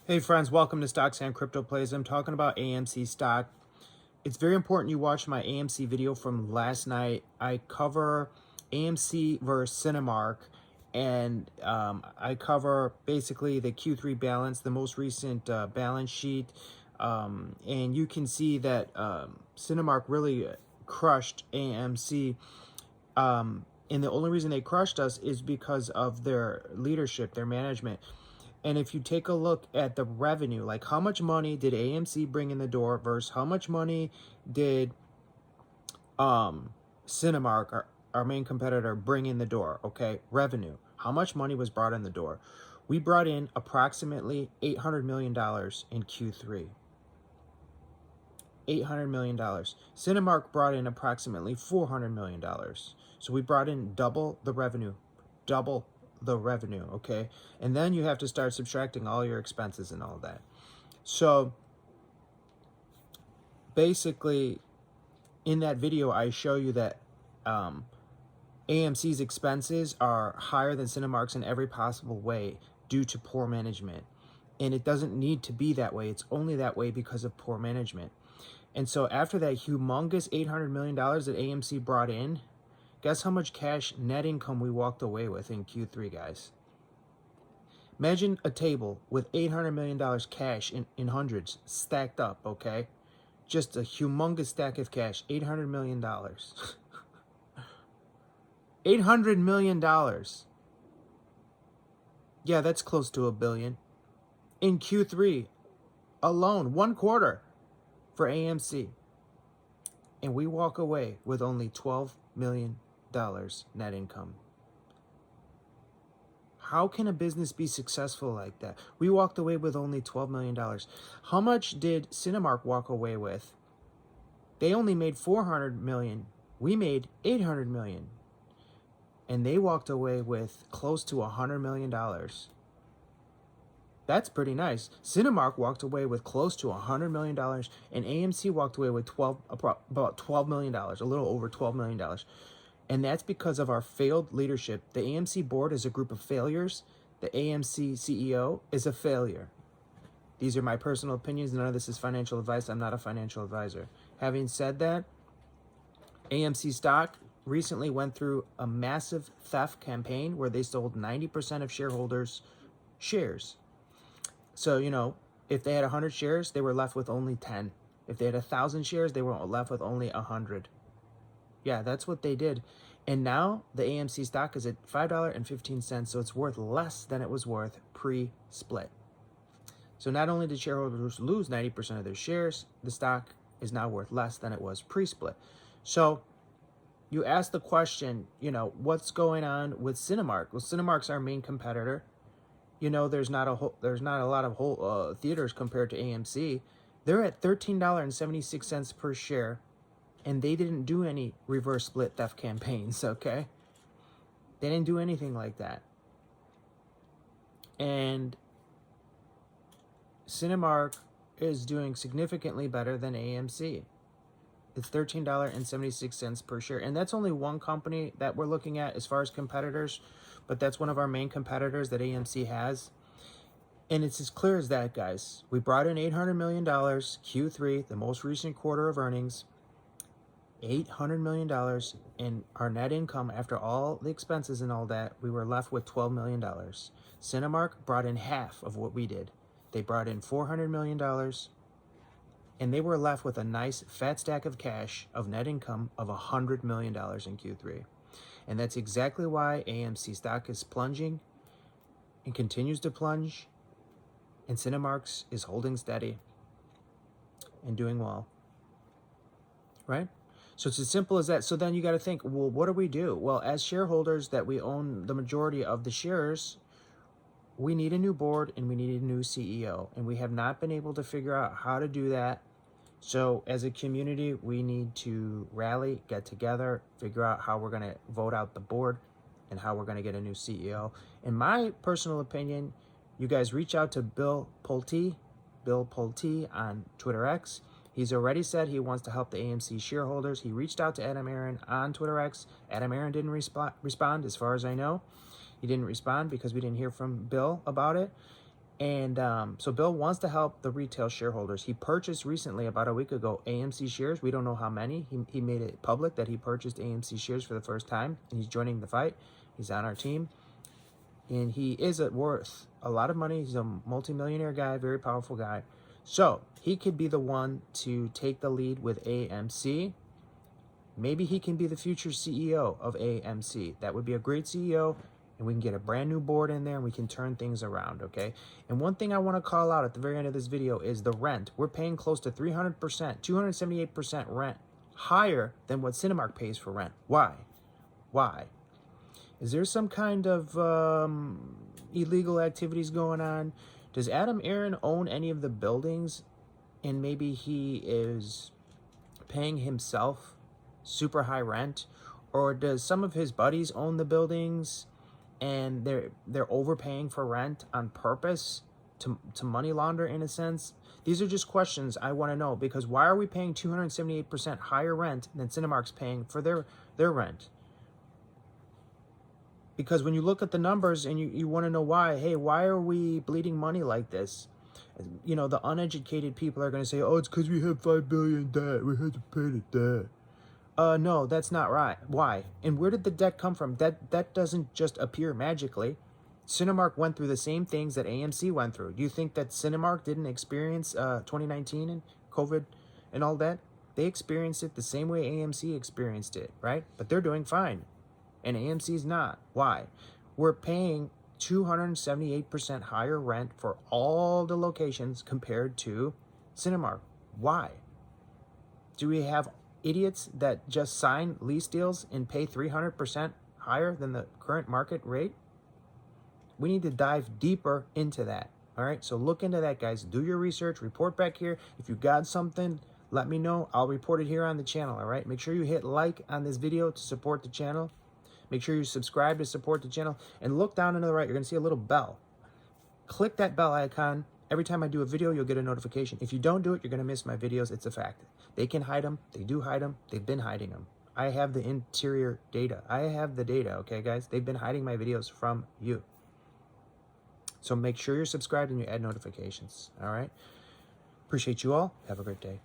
Hey friends, welcome to Stocks and Crypto Plays. I'm talking about AMC stock. It's very important you watch my AMC video from last night. I cover AMC versus Cinemark, and I cover basically the Q3 balance, the most recent balance sheet, and you can see that Cinemark really crushed AMC. And the only reason they crushed us is because of their leadership, their management. And if you take a look at the revenue, like how much money did AMC bring in the door versus how much money did Cinemark, our main competitor, bring in the door, okay? Revenue. How much money was brought in the door? We brought in approximately $800 million in Q3. $800 million. Cinemark brought in approximately $400 million. So we brought in double the revenue. Double the revenue, okay? And then you have to start subtracting all your expenses and all that. So basically, in that video, I show you that AMC's expenses are higher than Cinemark's in every possible way due to poor management. And it doesn't need to be that way. It's only that way because of poor management. And so after that humongous $800 million that AMC brought in, guess how much cash net income we walked away with in Q3, guys? Imagine a table with $800 million cash in hundreds stacked up, okay? Just a humongous stack of cash, $800 million. $800 million. Yeah, that's close to $1 billion. In Q3 alone, 1/4 for AMC. And we walk away with only $12 million net income. How can a business be successful like that? We walked away with only $12 million. How much did Cinemark walk away with? They only made $400 million. We made $800 million. And they walked away with close to $100 million. That's pretty nice. Cinemark walked away with close to $100 million, and AMC walked away with about $12 million, a little over $12 million. And that's because of our failed leadership. The AMC board is a group of failures. The AMC CEO is a failure. These are my personal opinions. None of this is financial advice. I'm not a financial advisor. Having said that, AMC stock recently went through a massive theft campaign where they sold 90% of shareholders' shares. So, if they had 100 shares, they were left with only 10. If they had 1,000 shares, they were left with only 100. Yeah, that's what they did. And now the AMC stock is at $5.15, so it's worth less than it was worth pre-split. So not only did shareholders lose 90% of their shares, the stock is now worth less than it was pre-split. So you ask the question, what's going on with Cinemark? Well, Cinemark's our main competitor. There's not a lot of whole theaters compared to AMC. They're at $13.76 per share, and they didn't do any reverse split theft campaigns, okay? They didn't do anything like that. And Cinemark is doing significantly better than AMC. It's $13.76 per share. And that's only one company that we're looking at as far as competitors, but that's one of our main competitors that AMC has. And it's as clear as that, guys. We brought in $800 million, Q3, the most recent quarter of earnings, $800 million, and our net income after all the expenses and all that, we were left with $12 million. Cinemark brought in half of what we did. They brought in $400 million, and they were left with a nice fat stack of cash of net income of $100 million in Q3. And that's exactly why AMC stock is plunging and continues to plunge, and Cinemark's is holding steady and doing well, right? So it's as simple as that. So then you got to think, well, what do we do? Well, as shareholders that we own the majority of the shares, we need a new board and we need a new CEO. And we have not been able to figure out how to do that. So as a community, we need to rally, get together, figure out how we're going to vote out the board and how we're going to get a new CEO. In my personal opinion, you guys reach out to Bill Pulte on Twitter X. He's already said he wants to help the AMC shareholders. He reached out to Adam Aron on Twitter X. Adam Aron didn't respond as far as I know. He didn't respond because we didn't hear from Bill about it. And so Bill wants to help the retail shareholders. He purchased recently, about a week ago, AMC shares. We don't know how many. He made it public that he purchased AMC shares for the first time, and he's joining the fight. He's on our team. And he is worth a lot of money. He's a multimillionaire guy, very powerful guy. So he could be the one to take the lead with AMC. Maybe he can be the future CEO of AMC. That would be a great CEO, and we can get a brand new board in there and we can turn things around, okay? And one thing I want to call out at the very end of this video is the rent. We're paying close to 300%, 278% rent, higher than what Cinemark pays for rent. Why? Why? Is there some kind of illegal activities going on? Does Adam Aaron own any of the buildings, and maybe he is paying himself super high rent? Or does some of his buddies own the buildings and they're overpaying for rent on purpose to money launder, in a sense? These are just questions I want to know, because why are we paying 278% higher rent than Cinemark's paying for their rent? Because when you look at the numbers and you want to know why, hey, why are we bleeding money like this? You know, the uneducated people are going to say, oh, it's because we have $5 billion debt. We had to pay the debt. No, that's not right. Why? And where did the debt come from? That doesn't just appear magically. Cinemark went through the same things that AMC went through. Do you think that Cinemark didn't experience 2019 and COVID and all that? They experienced it the same way AMC experienced it, right? But they're doing fine. And AMC's not. Why? We're paying 278% higher rent for all the locations compared to Cinemark. Why? Do we have idiots that just sign lease deals and pay 300% higher than the current market rate? We need to dive deeper into that. All right, so look into that, guys. Do your research, report back here. If you got something, let me know. I'll report it here on the channel, all right? Make sure you hit like on this video to support the channel. Make sure you subscribe to support the channel. And look down to the right, you're going to see a little bell. Click that bell icon. Every time I do a video, you'll get a notification. If you don't do it, you're going to miss my videos. It's a fact. They can hide them. They do hide them. They've been hiding them. I have the interior data. I have the data, okay, guys? They've been hiding my videos from you. So make sure you're subscribed and you add notifications, all right? Appreciate you all. Have a great day.